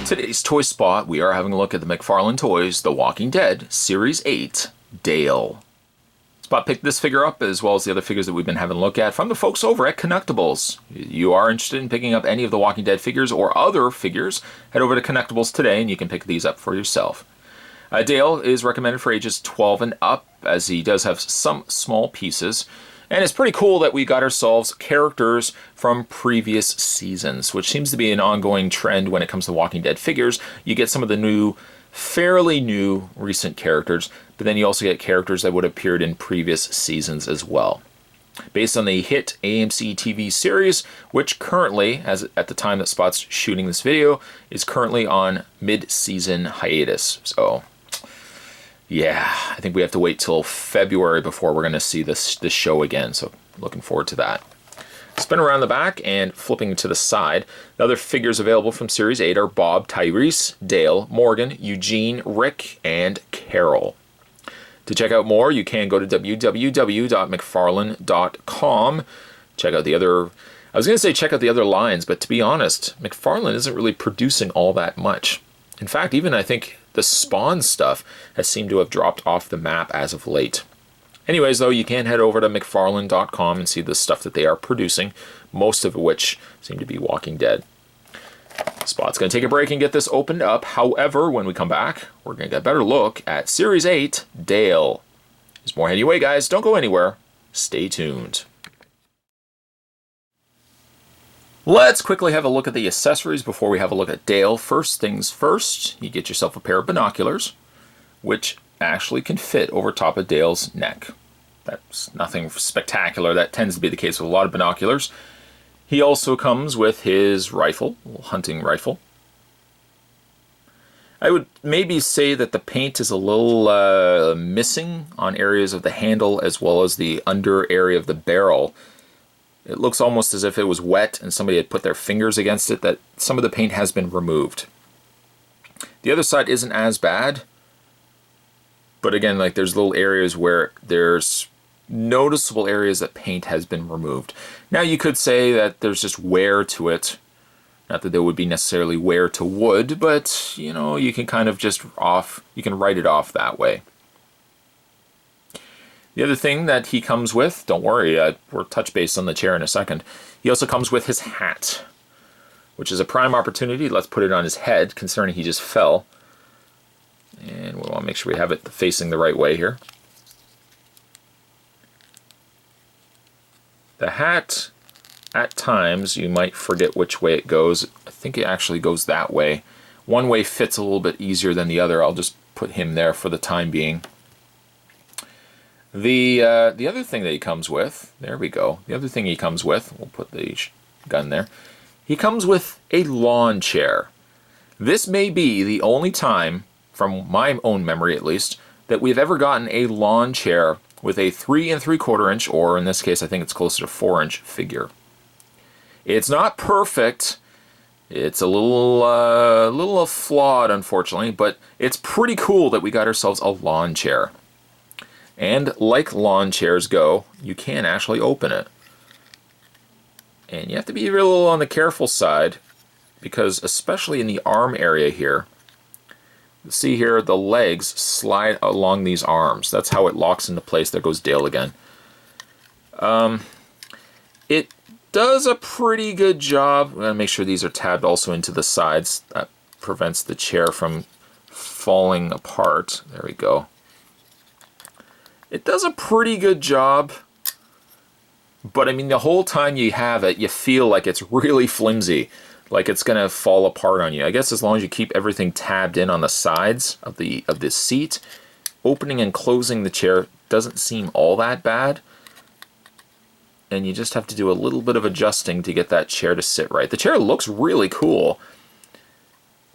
Today's Toy Spot, we are having a look at the McFarlane Toys The Walking Dead Series 8 Dale. Spot picked this figure up as well as the other figures that we've been having a look at from the folks over at Connectables. If you are interested in picking up any of the Walking Dead figures or other figures, head over to Connectables today and you can pick these up for yourself. Dale is recommended for ages 12 and up, as he does have some small pieces. And it's pretty cool that we got ourselves characters from previous seasons, which seems to be an ongoing trend when it comes to Walking Dead figures. You get some of the new, fairly new, recent characters, but then you also get characters that would have appeared in previous seasons as well. Based on the hit AMC TV series, which currently, as at the time that Spot's shooting this video, is currently on mid-season hiatus. So yeah, I think we have to wait till February before we're going to see this show again, so looking forward to that. Spin around the back and flipping to the side. The other figures available from Series 8 are Bob, Tyrese, Dale, Morgan, Eugene, Rick, and Carol. To check out more, you can go to www.mcfarlane.com. Check out the other... I was going to say check out the other lines, but to be honest, McFarlane isn't really producing all that much. In fact, even I think the Spawn stuff has seemed to have dropped off the map as of late. Anyways, though, you can head over to McFarlane.com and see the stuff that they are producing, most of which seem to be Walking Dead. Spot's going to take a break and get this opened up. However, when we come back, we're going to get a better look at Series 8 Dale. There's more heading away, guys. Don't go anywhere. Stay tuned. Let's quickly have a look at the accessories before we have a look at Dale. First things first, you get yourself a pair of binoculars, which actually can fit over top of Dale's neck. That's nothing spectacular. That tends to be the case with a lot of binoculars. He also comes with his rifle, a little hunting rifle. I would maybe say that the paint is a little missing on areas of the handle as well as the under area of the barrel. It looks almost as if it was wet and somebody had put their fingers against it, that some of the paint has been removed. The other side isn't as bad, but again, like there's little areas where there's noticeable areas that paint has been removed. Now you could say that there's just wear to it. Not that there would be necessarily wear to wood, but you know, you can kind of just you can write it off that way. The other thing that he comes with, don't worry, we'll touch base on the chair in a second. He also comes with his hat, which is a prime opportunity. Let's put it on his head, considering he just fell. And we want to make sure we have it facing the right way here. The hat, at times, you might forget which way it goes. I think it actually goes that way. One way fits a little bit easier than the other. I'll just put him there for the time being. The other thing that he comes with, there we go. The other thing he comes with, we'll put the gun there. He comes with a lawn chair. This may be the only time, from my own memory at least, that we've ever gotten a lawn chair with a 3 3/4 inch, or in this case I think it's closer to 4-inch figure. It's not perfect. It's a little flawed, unfortunately, but it's pretty cool that we got ourselves a lawn chair. And like lawn chairs go, you can actually open it. And you have to be a little on the careful side, because especially in the arm area here, you see here the legs slide along these arms. That's how it locks into place. There goes Dale again. It does a pretty good job. I'm going to make sure these are tabbed also into the sides. That prevents the chair from falling apart. There we go. It does a pretty good job, but I mean the whole time you have it, you feel like it's really flimsy, like it's going to fall apart on you. I guess as long as you keep everything tabbed in on the sides of the seat, opening and closing the chair doesn't seem all that bad, and you just have to do a little bit of adjusting to get that chair to sit right. The chair looks really cool,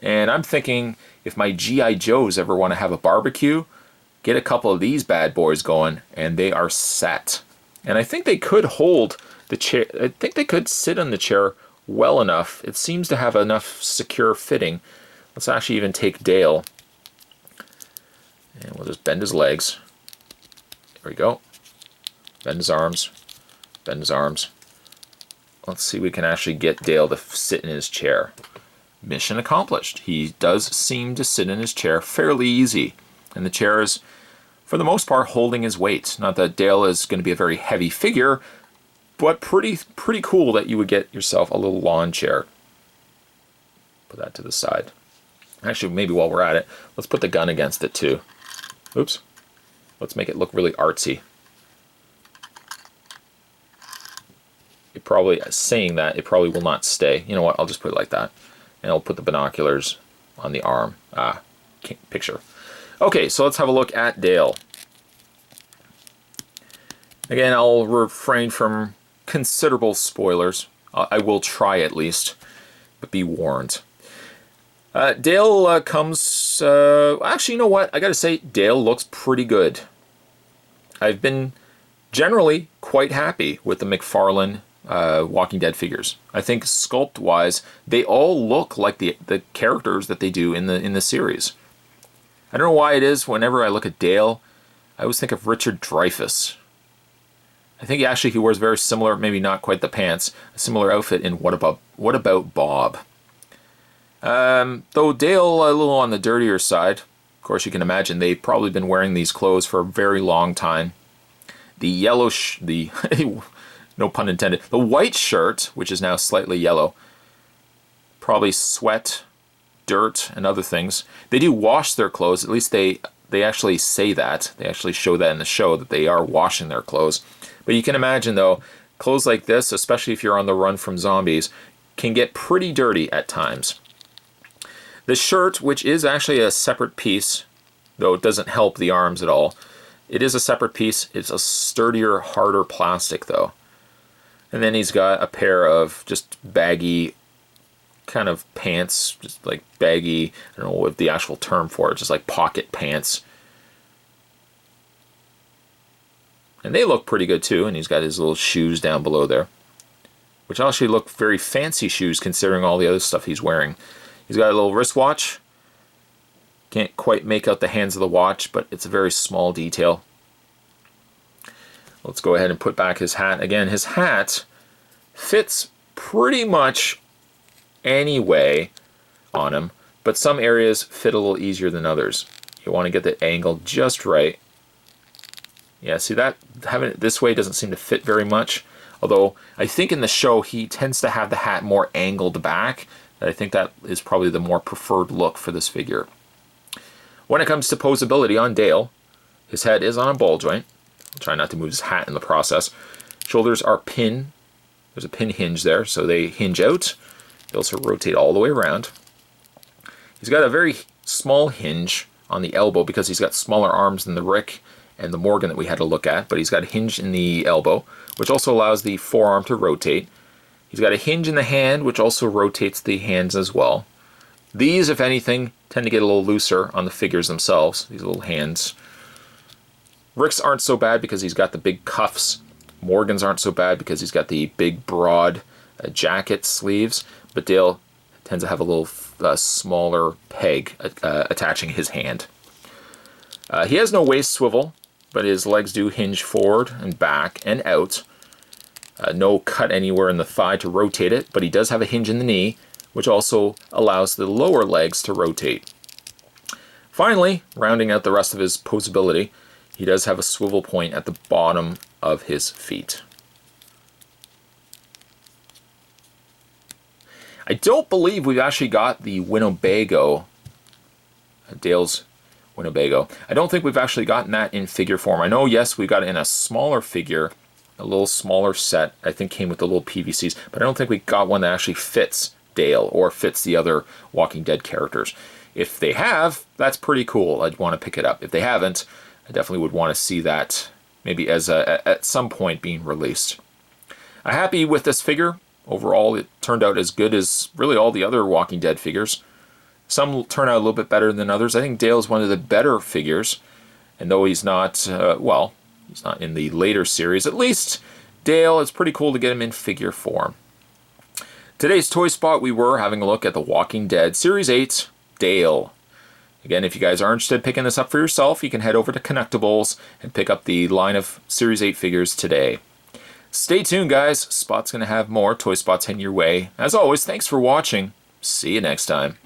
and I'm thinking if my G.I. Joes ever want to have a barbecue, get a couple of these bad boys going, and they are set. And I think they could hold the chair. I think they could sit on the chair well enough. It seems to have enough secure fitting. Let's actually even take Dale. And we'll just bend his legs. There we go. Bend his arms. Bend his arms. Let's see if we can actually get Dale to sit in his chair. mission accomplished. He does seem to sit in his chair fairly easy, and the chair is, for the most part, holding his weight. Not that Dale is going to be a very heavy figure, but pretty cool that you would get yourself a little lawn chair. Put that to the side. Actually, maybe while we're at it, let's put the gun against it too. Oops. Let's make it look really artsy. It probably, saying that, it probably will not stay. You know what, I'll just put it like that. And I'll put the binoculars on the arm. Picture. Okay, so let's have a look at Dale. Again, I'll refrain from considerable spoilers. I will try at least, but be warned. Dale comes... actually, you know what? I gotta say, Dale looks pretty good. I've been generally quite happy with the McFarlane Walking Dead figures. I think sculpt-wise, they all look like the characters that they do in the series. I don't know why it is, whenever I look at Dale, I always think of Richard Dreyfuss. I think actually he wears very similar, maybe not quite the pants, a similar outfit in What About Bob? Though Dale a little on the dirtier side. Of course, you can imagine they've probably been wearing these clothes for a very long time. The yellow, no pun intended, the white shirt, which is now slightly yellow, probably sweat, dirt, and other things. They do wash their clothes, at least they actually say that. They actually show that in the show, that they are washing their clothes. But you can imagine, though, clothes like this, especially if you're on the run from zombies, can get pretty dirty at times. The shirt, which is actually a separate piece, though it doesn't help the arms at all, it is a separate piece. It's a sturdier, harder plastic, though. And then he's got a pair of just baggy kind of pants, just like baggy, I don't know what the actual term for it, just like pocket pants. And they look pretty good too, and he's got his little shoes down below there, which actually look very fancy shoes considering all the other stuff he's wearing. He's got a little wristwatch. Can't quite make out the hands of the watch, but it's a very small detail. Let's go ahead and put back his hat. Again, his hat fits pretty much anyway on him, but some areas fit a little easier than others. You want to get the angle just right. Yeah, see that? Having it this way doesn't seem to fit very much. Although, I think in the show he tends to have the hat more angled back. I think that is probably the more preferred look for this figure. When it comes to posability on Dale, his head is on a ball joint. I'll try not to move his hat in the process. Shoulders are pin. There's a pin hinge there, so they hinge out. They also rotate all the way around. He's got a very small hinge on the elbow because he's got smaller arms than the Rick and the Morgan that we had to look at, but he's got a hinge in the elbow, which also allows the forearm to rotate. He's got a hinge in the hand, which also rotates the hands as well. These, if anything, tend to get a little looser on the figures themselves, these little hands. Rick's aren't so bad because he's got the big cuffs. Morgan's aren't so bad because he's got the big, broad jacket sleeves. But Dale tends to have a little smaller peg attaching his hand. He has no waist swivel, but his legs do hinge forward and back and out. No cut anywhere in the thigh to rotate it, but he does have a hinge in the knee, which also allows the lower legs to rotate. Finally, rounding out the rest of his posability, he does have a swivel point at the bottom of his feet. I don't believe we've actually got the Winnebago, Dale's Winnebago. I don't think we've actually gotten that in figure form. I know, yes, we got it in a smaller figure, a little smaller set, I think came with the little PVCs, but I don't think we got one that actually fits Dale or fits the other Walking Dead characters. If they have, that's pretty cool. I'd want to pick it up. If they haven't, I definitely would want to see that maybe as at some point being released. I'm happy with this figure. Overall, it turned out as good as really all the other Walking Dead figures. Some turn out a little bit better than others. I think Dale is one of the better figures, and though he's not, well, he's not in the later series, at least Dale, it's pretty cool to get him in figure form. Today's Toy Spot, we were having a look at The Walking Dead Series 8, Dale. Again, if you guys are interested in picking this up for yourself, you can head over to Connectables and pick up the line of Series 8 figures today. Stay tuned, guys. Spot's going to have more Toy Spots heading your way. As always, thanks for watching. See you next time.